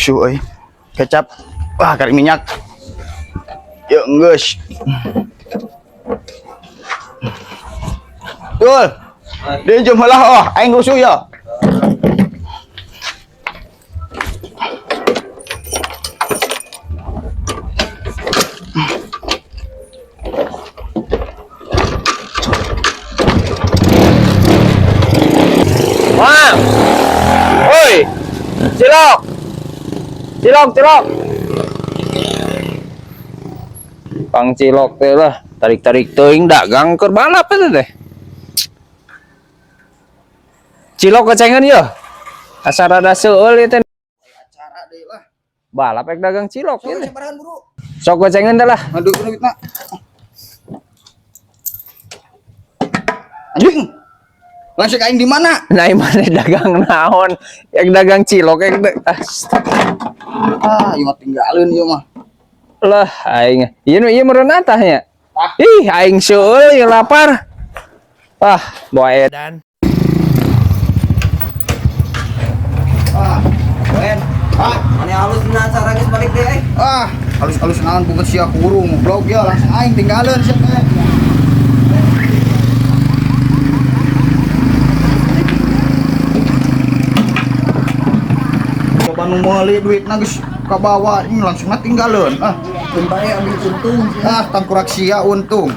susu kecap. Wah, kari minyak. Yuk, geus. Dul. Dia jumlah aing rusuh ya. Wah, oi, cilok, cilok, cilok. Pang cilok teh lah, tarik-tarik teuing dagang keur balap eta teh. Cilok kecengan ya. Asal rada seueul ieu teh. Acara deui lah. Balap ek dagang cilok ieu teh. Sabarahan, Bro. Sok kecengan dah lah. Aduh, duitna. Anjing. Langsung aing di mana? Nah, mana dagang naon? Ek dagang cilok ek Ah, ieu mah tinggalin ieu mah. lah aing. Ieu meureun atahnya. Ah. Ih, aing seueul ieu lapar. Ah, boe edan. Ah, Ben. Ah, Mana halus na cara geus balik deh. ah, halus-halus naon bukan sia kurung goblok ya langsung aing tinggalin sia teh. Coba nu meuli duitna geus ka bawah ini langsung tinggalin. Ah, Kembali ambil untung. tangkurak sia untung.